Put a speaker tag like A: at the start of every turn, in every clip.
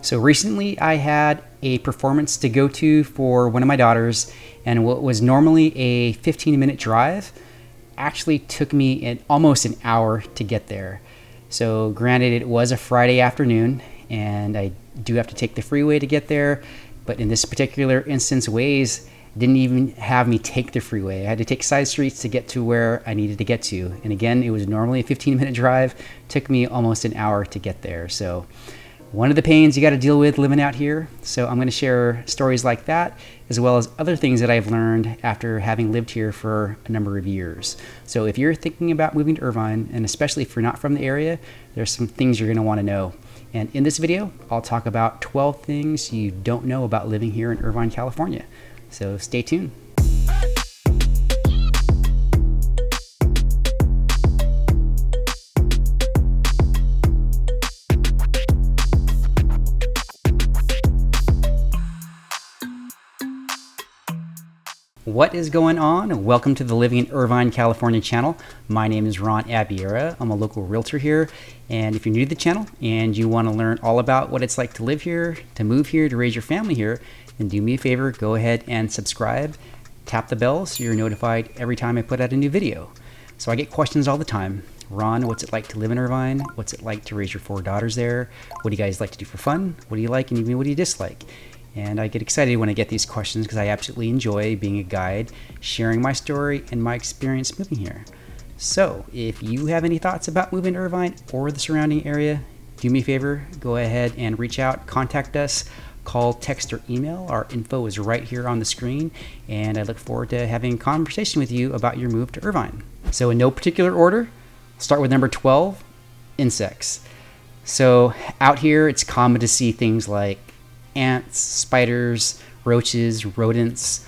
A: So recently I had a performance to go to for one of my daughters, and what was normally a 15-minute drive actually took me almost an hour to get there. So granted, it was a Friday afternoon and I do have to take the freeway to get there, but in this particular instance, Waze didn't even have me take the freeway. I had to take side streets to get to where I needed to get to. And again, it was normally a 15-minute drive, took me almost an hour to get there. So one of the pains you got to deal with living out here. So I'm going to share stories like that, as well as other things that I've learned after having lived here for a number of years. So if you're thinking about moving to Irvine, and especially if you're not from the area, there's some things you're going to want to know. And in this video, I'll talk about 12 things you don't know about living here in Irvine, California. So stay tuned. What is going on? Welcome to the Living in Irvine, California channel. My name is Abiera. I'm a local realtor here. And if you're new to the channel and you want to learn all about what it's like to live here, to move here, to raise your family here, then do me a favor, go ahead and subscribe. Tap the bell so you're notified every time I put out a new video. So I get questions all the time. Ron, what's it like to live in Irvine? What's it like to raise your 4 daughters there? What do you guys like to do for fun? What do you like and even what do you dislike? And I get excited when I get these questions because I absolutely enjoy being a guide, sharing my story and my experience moving here. So if you have any thoughts about moving to Irvine or the surrounding area, do me a favor, go ahead and reach out, contact us, call, text, or email. Our info is right here on the screen, and I look forward to having a conversation with you about your move to Irvine. So in no particular order, I'll start with number 12, insects. So out here, it's common to see things like ants, spiders, roaches, rodents.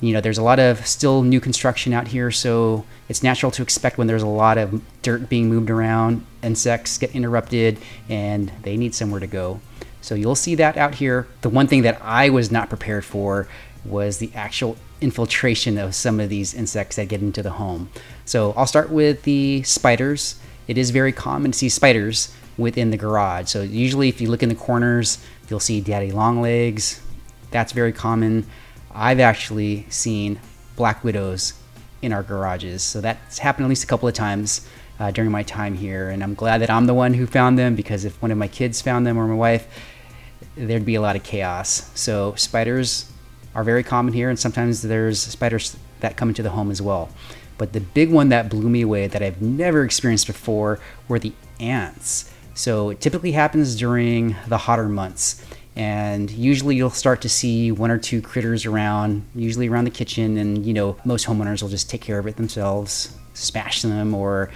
A: You know, there's a lot of still new construction out here, so it's natural to expect when there's a lot of dirt being moved around, insects get interrupted and they need somewhere to go. So you'll see that out here. The one thing that I was not prepared for was the actual infiltration of some of these insects that get into the home. So I'll start with the spiders. It is very common to see spiders within the garage. So usually if you look in the corners, you'll see daddy long legs. That's very common. I've actually seen black widows in our garages. So that's happened at least a couple of times during my time here. And I'm glad that I'm the one who found them, because if one of my kids found them or my wife, there'd be a lot of chaos. So spiders are very common here, and sometimes there's spiders that come into the home as well. But the big one that blew me away that I've never experienced before were the ants. So it typically happens during the hotter months, and usually you'll start to see 1 or 2 critters around, usually around the kitchen, and you know, most homeowners will just take care of it themselves, smash them, or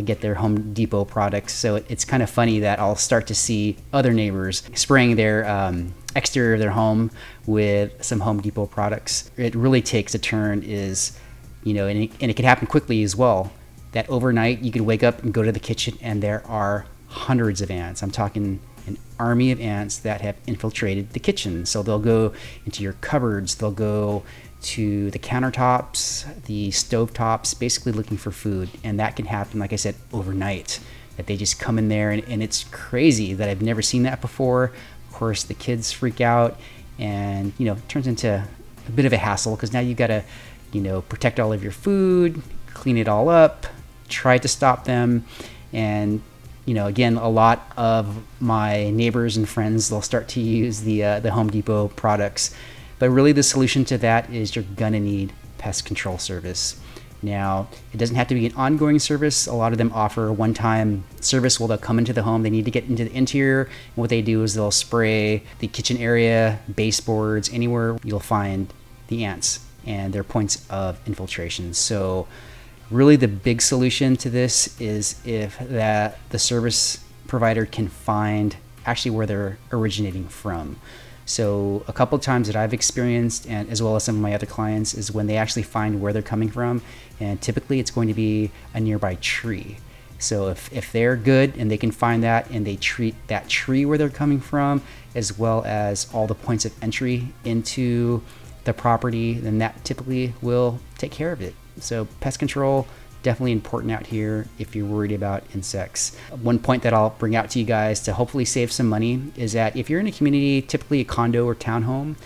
A: get their Home Depot products. So it's kind of funny that I'll start to see other neighbors spraying their exterior of their home with some Home Depot products. It really takes a turn, is, you know, and it can happen quickly as well, that overnight you could wake up and go to the kitchen and there are hundreds of ants. I'm talking an army of ants that have infiltrated the kitchen. So they'll go into your cupboards, they'll go to the countertops, the stovetops, basically looking for food. And that can happen, like I said, overnight, that they just come in there, and it's crazy that I've never seen that before. Of course, the kids freak out, and you know, it turns into a bit of a hassle, because now you gotta, you know, protect all of your food, clean it all up, try to stop them. And you know, again, a lot of my neighbors and friends, they'll start to use the Home Depot products. But really the solution to that is you're gonna need pest control service. Now, it doesn't have to be an ongoing service. A lot of them offer a one-time service where they'll come into the home. They need to get into the interior. And what they do is they'll spray the kitchen area, baseboards, anywhere you'll find the ants and their points of infiltration. So really the big solution to this is if the service provider can find actually where they're originating from. So a couple of times that I've experienced, and as well as some of my other clients, is when they actually find where they're coming from, and typically it's going to be a nearby tree. So if they're good and they can find that and they treat that tree where they're coming from, as well as all the points of entry into the property, then that typically will take care of it. So pest control definitely important out here if you're worried about insects. One point that I'll bring out to you guys to hopefully save some money is that if you're in a community, typically a condo or townhome,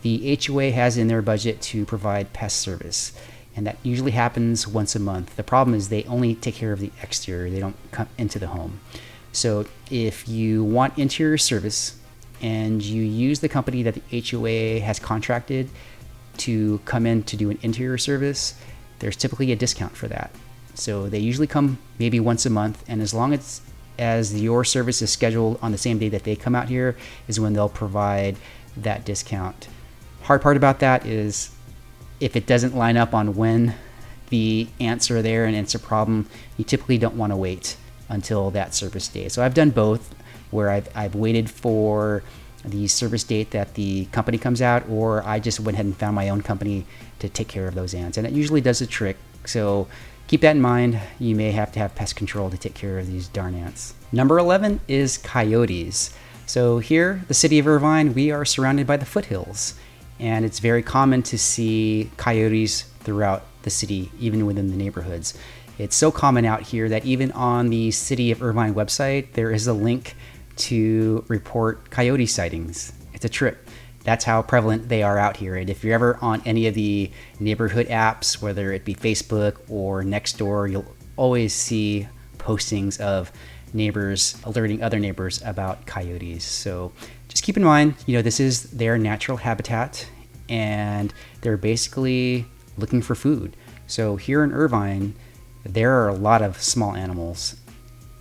A: the HOA has in their budget to provide pest service. And that usually happens once a month. The problem is they only take care of the exterior. They don't come into the home. So if you want interior service and you use the company that the HOA has contracted to come in to do an interior service, there's typically a discount for that. So they usually come maybe once a month, and as long as your service is scheduled on the same day that they come out here is when they'll provide that discount. Hard part about that is if it doesn't line up on when the ants are there and it's a problem, you typically don't want to wait until that service day. So I've done both, where I've waited for the service date that the company comes out, or I just went ahead and found my own company to take care of those ants, and it usually does the trick. So keep that in mind. You may have to have pest control to take care of these darn ants. Number 11 is coyotes. So here, the city of Irvine, we are surrounded by the foothills, and it's very common to see coyotes throughout the city, even within the neighborhoods. It's so common out here that even on the City of Irvine website, there is a link to report coyote sightings. It's a trip. That's how prevalent they are out here. And if you're ever on any of the neighborhood apps, whether it be Facebook or Nextdoor, you'll always see postings of neighbors alerting other neighbors about coyotes. So just keep in mind, this is their natural habitat, and they're basically looking for food. So here in Irvine, there are a lot of small animals.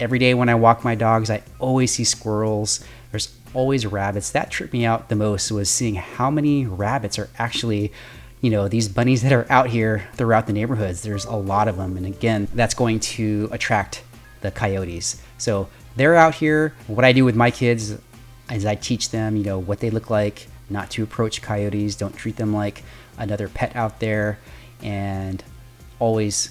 A: Every day when I walk my dogs, I always see squirrels. There's always rabbits. That tripped me out the most, was seeing how many rabbits are actually, these bunnies that are out here throughout the neighborhoods. There's a lot of them. And again, that's going to attract the coyotes. So they're out here. What I do with my kids is I teach them, what they look like, not to approach coyotes. Don't treat them like another pet out there. And always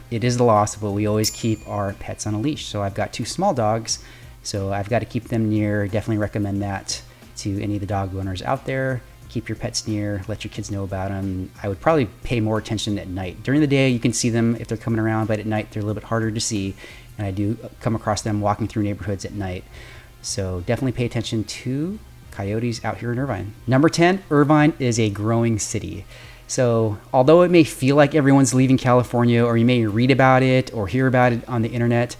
A: it is the law, but we always keep our pets on a leash. So I've got 2 small dogs, so I've got to keep them near. Definitely recommend that to any of the dog owners out there. Keep your pets near, let your kids know about them. I would probably pay more attention at night. During the day, you can see them if they're coming around, but at night, they're a little bit harder to see. And I do come across them walking through neighborhoods at night. So definitely pay attention to coyotes out here in Irvine. Number 10, Irvine is a growing city. So although it may feel like everyone's leaving California, or you may read about it or hear about it on the internet,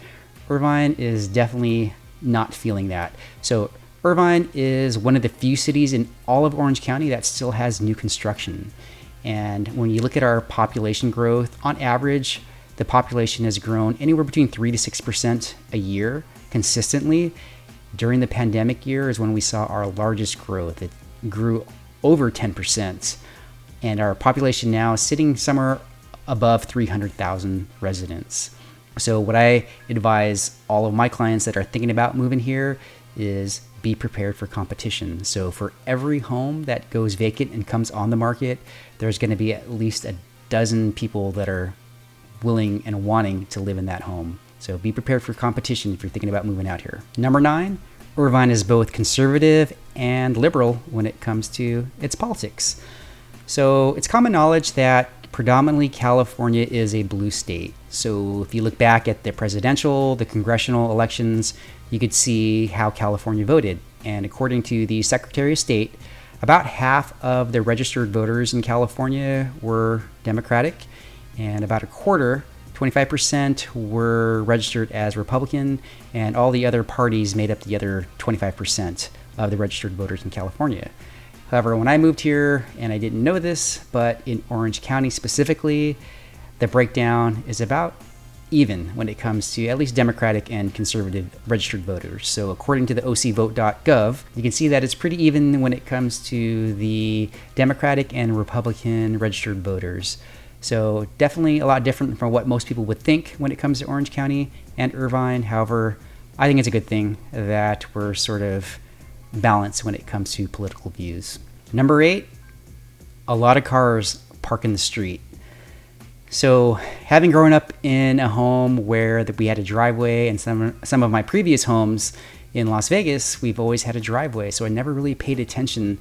A: Irvine is definitely not feeling that. So Irvine is one of the few cities in all of Orange County that still has new construction. And when you look at our population growth, on average, the population has grown anywhere between 3 to 6% a year consistently. During the pandemic year is when we saw our largest growth. It grew over 10%. And our population now is sitting somewhere above 300,000 residents. So what I advise all of my clients that are thinking about moving here is be prepared for competition. So for every home that goes vacant and comes on the market, there's going to be at least a dozen people that are willing and wanting to live in that home. So be prepared for competition if you're thinking about moving out here. Number 9, Irvine is both conservative and liberal when it comes to its politics. So it's common knowledge that predominantly California is a blue state. So if you look back at the presidential, the congressional elections, you could see how California voted. And according to the Secretary of State, about half of the registered voters in California were Democratic, and about a quarter, 25%, were registered as Republican, and all the other parties made up the other 25% of the registered voters in California. However, when I moved here, and I didn't know this, but in Orange County specifically, the breakdown is about even when it comes to at least Democratic and conservative registered voters. So according to the ocvote.gov, you can see that it's pretty even when it comes to the Democratic and Republican registered voters. So definitely a lot different from what most people would think when it comes to Orange County and Irvine. However, I think it's a good thing that we're sort of balanced when it comes to political views. Number 8, a lot of cars park in the street. So having grown up in a home where we had a driveway, and some of my previous homes in Las Vegas, we've always had a driveway. So I never really paid attention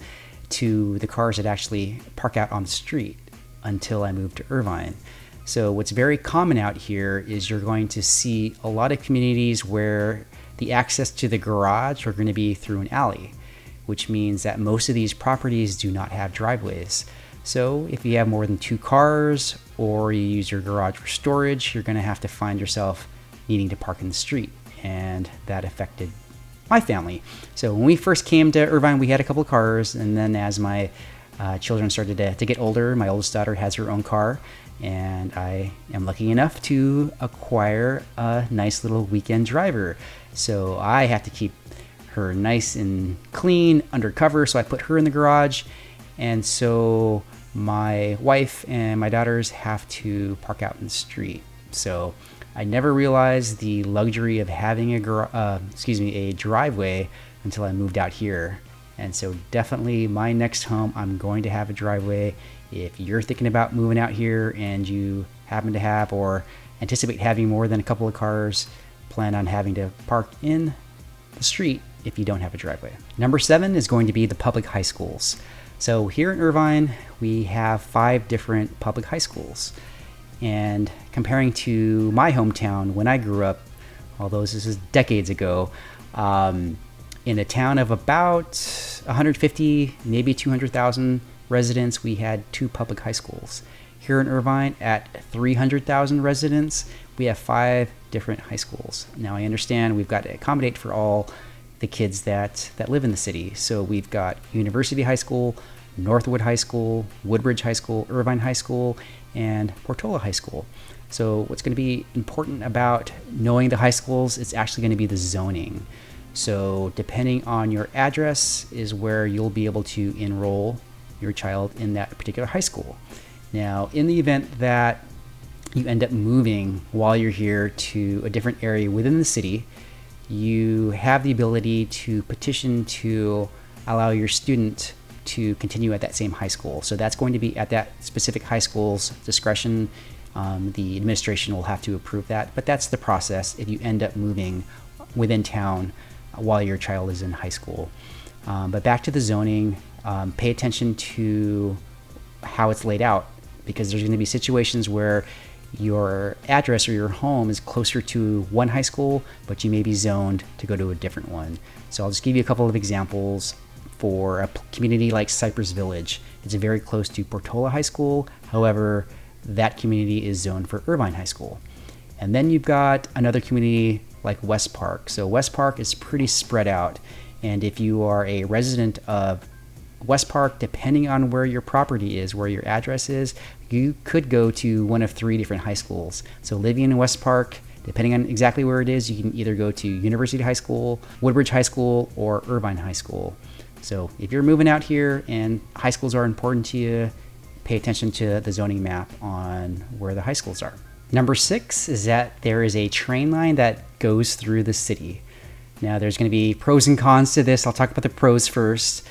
A: to the cars that actually park out on the street until I moved to Irvine. So what's very common out here is you're going to see a lot of communities where the access to the garage are going to be through an alley, which means that most of these properties do not have driveways. So if you have more than 2 cars or you use your garage for storage, you're going to have to find yourself needing to park in the street. And that affected my family. So when we first came to Irvine, we had a couple of cars. And then as my children started to get older, my oldest daughter has her own car. And I am lucky enough to acquire a nice little weekend driver. So I have to keep her nice and clean undercover. So I put her in the garage. And so my wife and my daughters have to park out in the street. So I never realized the luxury of having a driveway until I moved out here. And so definitely my next home, I'm going to have a driveway. If you're thinking about moving out here and you happen to have or anticipate having more than a couple of cars, plan on having to park in the street if you don't have a driveway. Number 7 is going to be the public high schools. So here in Irvine, we have 5 different public high schools. And comparing to my hometown when I grew up, although this is decades ago, in a town of about 150, maybe 200,000 residents, we had 2 public high schools. Here in Irvine, at 300,000 residents, we have 5 different high schools. Now I understand we've got to accommodate for all the kids that live in the city. So we've got University High School, Northwood High School, Woodbridge High School, Irvine High School, and Portola High School. So what's going to be important about knowing the high schools, it's actually going to be the zoning. So depending on your address is where you'll be able to enroll your child in that particular high school. Now, in the event that you end up moving while you're here to a different area within the city, you have the ability to petition to allow your student to continue at that same high school. So that's going to be at that specific high school's discretion. The administration will have to approve that, but that's the process if you end up moving within town while your child is in high school. But back to the zoning, pay attention to how it's laid out, because there's going to be situations where your address or your home is closer to one high school, but you may be zoned to go to a different one. So I'll just give you a couple of examples. For a community like Cypress Village, it's very close to Portola High School. However, that community is zoned for Irvine High School. And then you've got another community like West Park. So West Park is pretty spread out. And if you are a resident of West Park, depending on where your property is, where your address is, you could go to one of 3 different high schools. So living in West Park, depending on exactly where it is, you can either go to University High School, Woodbridge High School, or Irvine High School. So if you're moving out here and high schools are important to you, pay attention to the zoning map on where the high schools are. Number 6 is that there is a train line that goes through the city. Now there's going to be pros and cons to this. I'll talk about the pros first.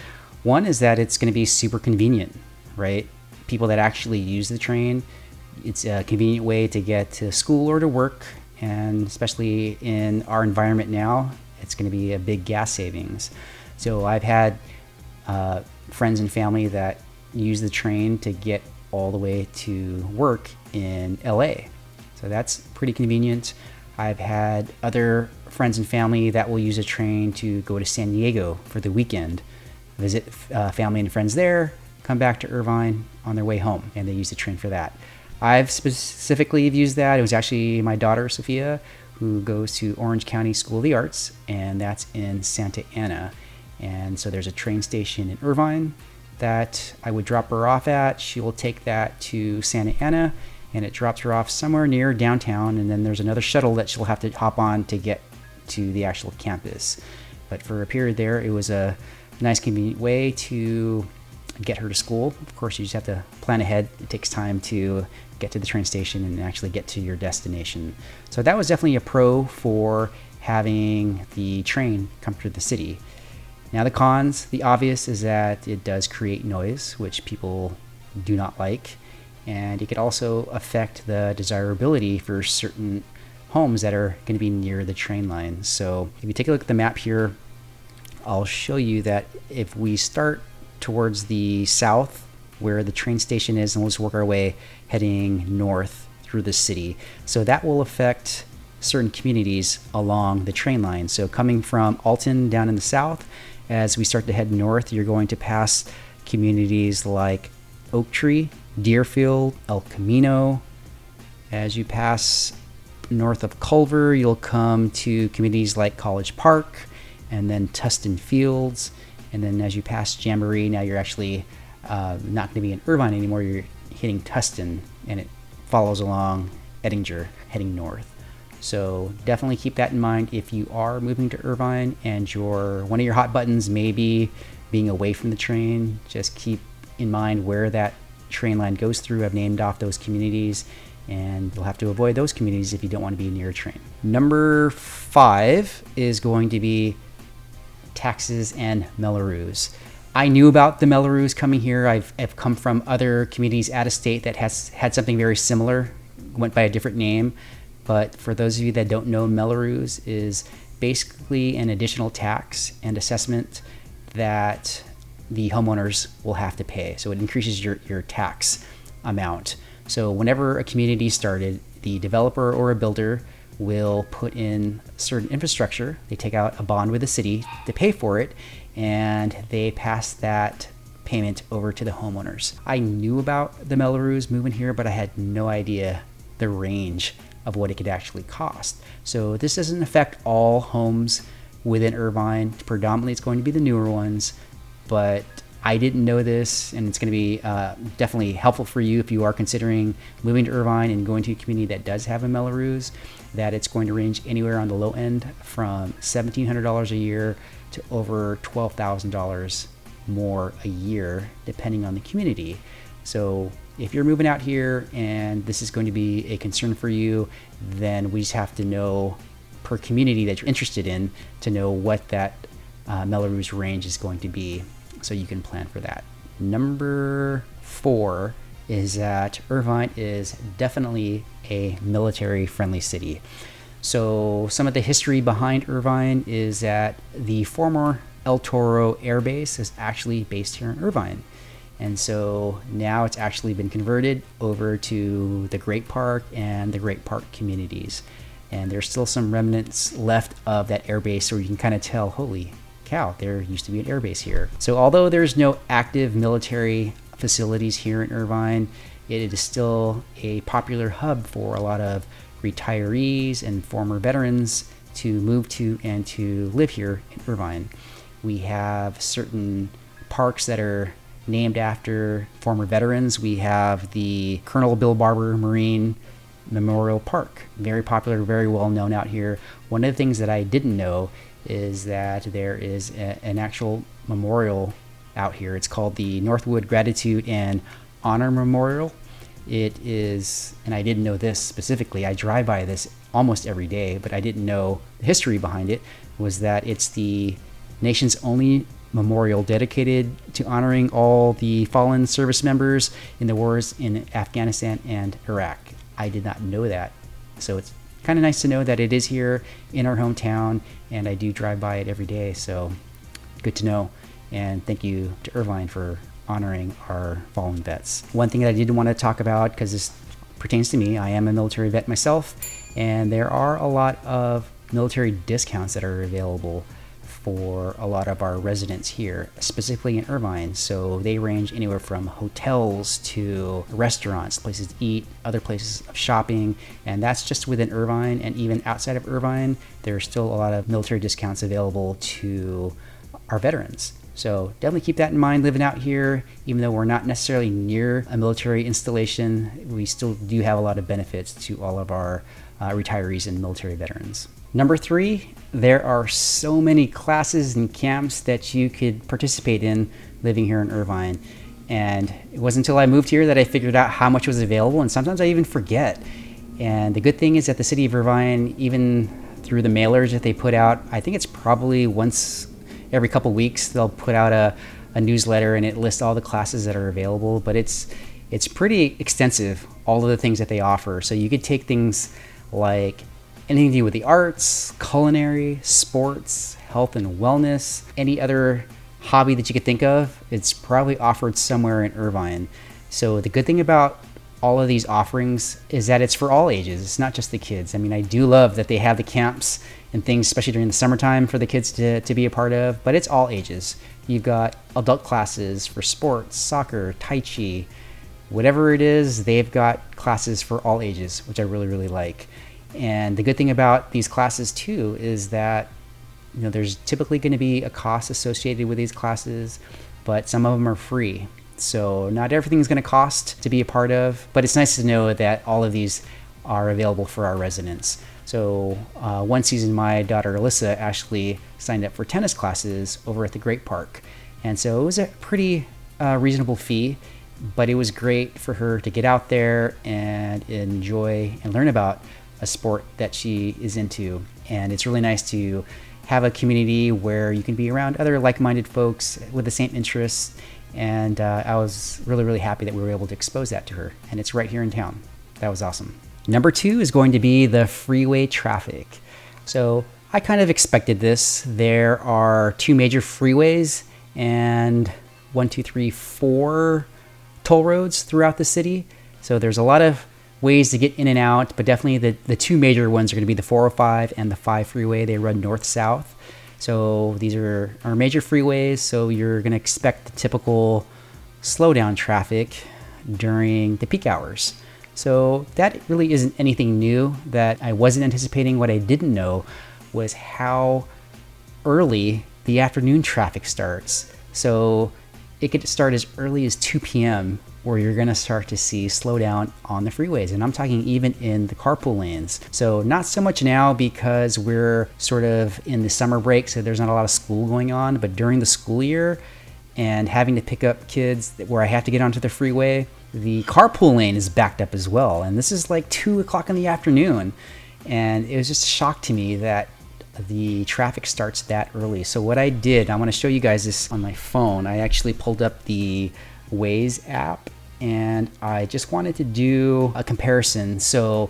A: One is that it's going to be super convenient, right? People that actually use the train, it's a convenient way to get to school or to work. And especially in our environment now, it's going to be a big gas savings. So I've had friends and family that use the train to get all the way to work in LA. So that's pretty convenient. I've had other friends and family that will use a train to go to San Diego for the weekend, visit family and friends there, come back to Irvine on their way home, and they use the train for that. I've specifically used that. It was actually my daughter, Sophia, who goes to Orange County School of the Arts, and that's in Santa Ana. And so there's a train station in Irvine that I would drop her off at. She will take that to Santa Ana, and it drops her off somewhere near downtown. And then there's another shuttle that she'll have to hop on to get to the actual campus. But for a period there, it was a nice, convenient way to get her to school. Of course, you just have to plan ahead. It takes time to get to the train station and actually get to your destination. So that was definitely a pro for having the train come through the city. Now the cons, the obvious is that it does create noise, which people do not like, and it could also affect the desirability for certain homes that are going to be near the train line. So if you take a look at the map here, I'll show you that if we start towards the south where the train station is, and let's work our way heading north through the city. So that will affect certain communities along the train line. So coming from Alton down in the south, as we start to head north, you're going to pass communities like Oak Tree, Deerfield, El Camino. As you pass north of Culver, you'll come to communities like College Park and then Tustin Fields. And then as you pass Jamboree, now you're actually not going to be in Irvine anymore. You're hitting Tustin, and it follows along Ettinger heading north. So definitely keep that in mind if you are moving to Irvine and one of your hot buttons may be being away from the train. Just keep in mind where that train line goes through. I've named off those communities, and you'll have to avoid those communities if you don't want to be near a train. Number 5 is going to be taxes and Mello-Roos. I knew about the Mello-Roos coming here. I've come from other communities out of state that has had something very similar, went by a different name. But for those of you that don't know, Mello-Roos is basically an additional tax and assessment that the homeowners will have to pay. So it increases your tax amount. So whenever a community started, the developer or a builder will put in certain infrastructure. They take out a bond with the city to pay for it, and they pass that payment over to the homeowners. I knew about the Mello-Roos moving here, but I had no idea the range of what it could actually cost. So this doesn't affect all homes within Irvine. Predominantly, it's going to be the newer ones, but I didn't know this, and it's going to be definitely helpful for you if you are considering moving to Irvine and going to a community that does have a Mello-Roos, that it's going to range anywhere on the low end from $1,700 a year to over $12,000 more a year, depending on the community. So if you're moving out here and this is going to be a concern for you, then we just have to know per community that you're interested in to know what that Mello-Roos range is going to be, so you can plan for that. Number 4 is that Irvine is definitely a military-friendly city. So some of the history behind Irvine is that the former El Toro Air Base is actually based here in Irvine. And so now it's actually been converted over to the Great Park and the Great Park communities. And there's still some remnants left of that air base, so you can kind of tell, holy cow, there used to be an air base here. So although there's no active military facilities here in Irvine, it is still a popular hub for a lot of retirees and former veterans to move to and to live here in Irvine. We have certain parks that are named after former veterans. We have the Colonel Bill Barber Marine Memorial Park, very popular, very well known out here. One of the things that I didn't know is that there is an actual memorial out here. It's called the Northwood Gratitude and Honor Memorial. It is, and I didn't know this specifically, I drive by this almost every day, but I didn't know the history behind it, was that it's the nation's only memorial dedicated to honoring all the fallen service members in the wars in Afghanistan and Iraq. I did not know that. So it's kind of nice to know that it is here in our hometown, and I do drive by it every day. So good to know. And thank you to Irvine for honoring our fallen vets. One thing that I did want to talk about, because this pertains to me, I am a military vet myself, and there are a lot of military discounts that are available for a lot of our residents here, specifically in Irvine. So they range anywhere from hotels to restaurants, places to eat, other places of shopping, and that's just within Irvine. And even outside of Irvine, there's still a lot of military discounts available to our veterans. So definitely keep that in mind living out here. Even though we're not necessarily near a military installation, we still do have a lot of benefits to all of our retirees and military veterans. Number 3, there are so many classes and camps that you could participate in living here in Irvine. And it wasn't until I moved here that I figured out how much was available, and sometimes I even forget. And the good thing is that the city of Irvine, even through the mailers that they put out, I think it's probably once every couple weeks, they'll put out a newsletter and it lists all the classes that are available. But it's pretty extensive, all of the things that they offer. So you could take things like anything to do with the arts, culinary, sports, health and wellness, any other hobby that you could think of, it's probably offered somewhere in Irvine. So the good thing about all of these offerings is that it's for all ages. It's not just the kids. I mean, I do love that they have the camps and things, especially during the summertime, for the kids to be a part of, but it's all ages. You've got adult classes for sports, soccer, Tai Chi, whatever it is, they've got classes for all ages, which I really, really like. And the good thing about these classes too is that, you know, there's typically going to be a cost associated with these classes, but some of them are free. So not everything's going to cost to be a part of, but it's nice to know that all of these are available for our residents. So one season, my daughter Alyssa actually signed up for tennis classes over at the Great Park. And so it was a pretty reasonable fee, but it was great for her to get out there and enjoy and learn about a sport that she is into. And it's really nice to have a community where you can be around other like-minded folks with the same interests. And I was really, really happy that we were able to expose that to her. And it's right here in town. That was awesome. Number 2 is going to be the Freeway Traffic. So I kind of expected this. There are 2 major freeways and 4 toll roads throughout the city. So there's a lot of ways to get in and out, but definitely the 2 major ones are going to be the 405 and the 5 freeway. They run north-south. So these are our major freeways, so you're going to expect the typical slowdown traffic during the peak hours. So that really isn't anything new that I wasn't anticipating. What I didn't know was how early the afternoon traffic starts. So it could start as early as 2 p.m. where you're going to start to see slowdown on the freeways. And I'm talking even in the carpool lanes. So not so much now because we're sort of in the summer break, so there's not a lot of school going on. But during the school year and having to pick up kids where I have to get onto the freeway, the carpool lane is backed up as well. And this is like 2 o'clock in the afternoon. And it was just a shock to me that the traffic starts that early. So what I did, I want to show you guys this on my phone. I actually pulled up the Waze app and I just wanted to do a comparison,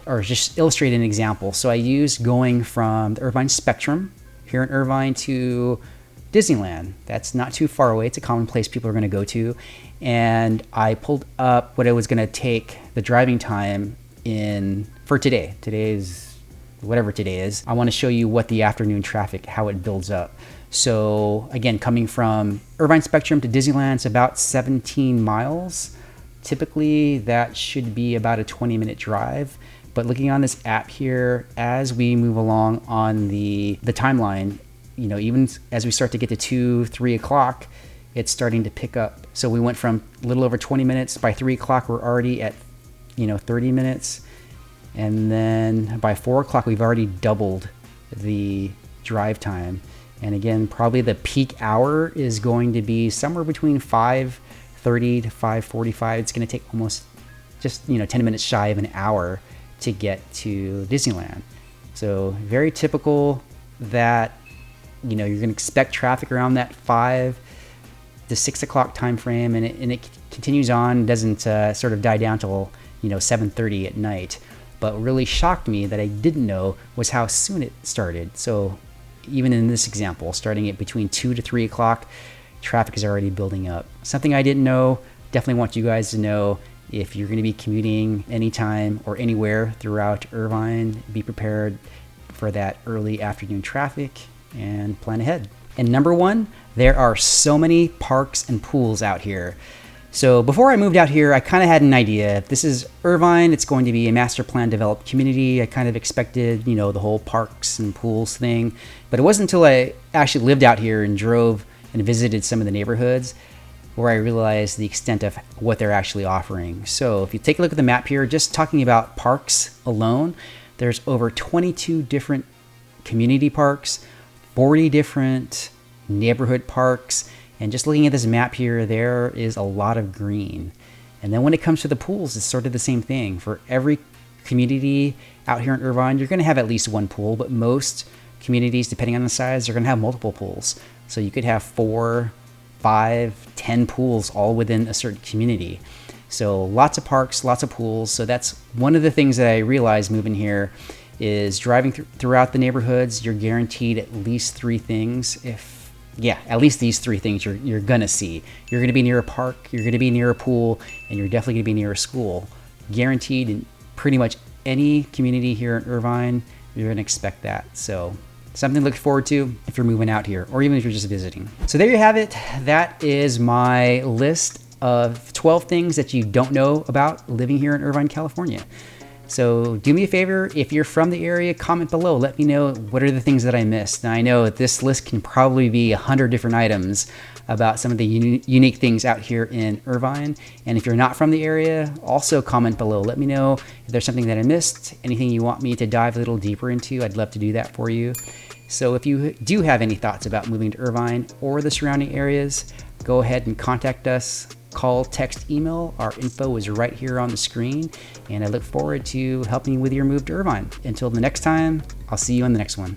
A: or just illustrate an example. So I used going from the Irvine Spectrum here in Irvine to Disneyland. That's not too far away. It's a common place people are going to go to. And I pulled up what it was going to take the driving time for today. Today is whatever today is. I want to show you what the afternoon traffic, how it builds up. So again, coming from Irvine Spectrum to Disneyland, it's about 17 miles. Typically that should be about a 20-minute drive. But looking on this app here, as we move along on the timeline, you know, even as we start to get to 2, 3 o'clock, it's starting to pick up. So we went from a little over 20 minutes. By 3 o'clock, we're already at, 30 minutes. And then by 4 o'clock, we've already doubled the drive time. And again, probably the peak hour is going to be somewhere between 5:30 to 5:45. It's going to take almost just, 10 minutes shy of an hour to get to Disneyland. So very typical that, you're going to expect traffic around that 5 to 6 o'clock time frame. And it continues on, doesn't sort of die down till, 7:30 at night. But what really shocked me that I didn't know was how soon it started. So even in this example, starting at between 2 to 3 o'clock, traffic is already building up. Something I didn't know, definitely want you guys to know. If you're going to be commuting anytime or anywhere throughout Irvine, be prepared for that early afternoon traffic and plan ahead. And number 1, there are so many parks and pools out here. So before I moved out here, I kind of had an idea. If this is Irvine, it's going to be a master plan developed community. I kind of expected, the whole parks and pools thing. But it wasn't until I actually lived out here and drove and visited some of the neighborhoods where I realized the extent of what they're actually offering. So if you take a look at the map here, just talking about parks alone, there's over 22 different community parks, 40 different neighborhood parks. And just looking at this map here, there is a lot of green. And then when it comes to the pools, it's sort of the same thing. For every community out here in Irvine, you're going to have at least one pool, but most communities, depending on the size, are going to have multiple pools. So you could have 4, 5, 10 pools all within a certain community. So lots of parks, lots of pools. So that's one of the things that I realized moving here is driving throughout the neighborhoods, you're guaranteed at least 3 things. At least these 3 things you're gonna see. You're gonna be near a park, you're gonna be near a pool, and you're definitely gonna be near a school. guaranteed in pretty much any community here in Irvine, you're going to expect that. So something to look forward to if you're moving out here, or even if you're just visiting. So there you have it. That is my list of 12 things that you don't know about living here in Irvine, California. So do me a favor, if you're from the area, comment below. Let me know what are the things that I missed. Now I know this list can probably be 100 different items about some of the unique things out here in Irvine. And if you're not from the area, also comment below. Let me know if there's something that I missed, anything you want me to dive a little deeper into. I'd love to do that for you. So if you do have any thoughts about moving to Irvine or the surrounding areas, go ahead and contact us. Call, text, email. Our info is right here on the screen, and I look forward to helping you with your move to Irvine. Until the next time, I'll see you on the next one.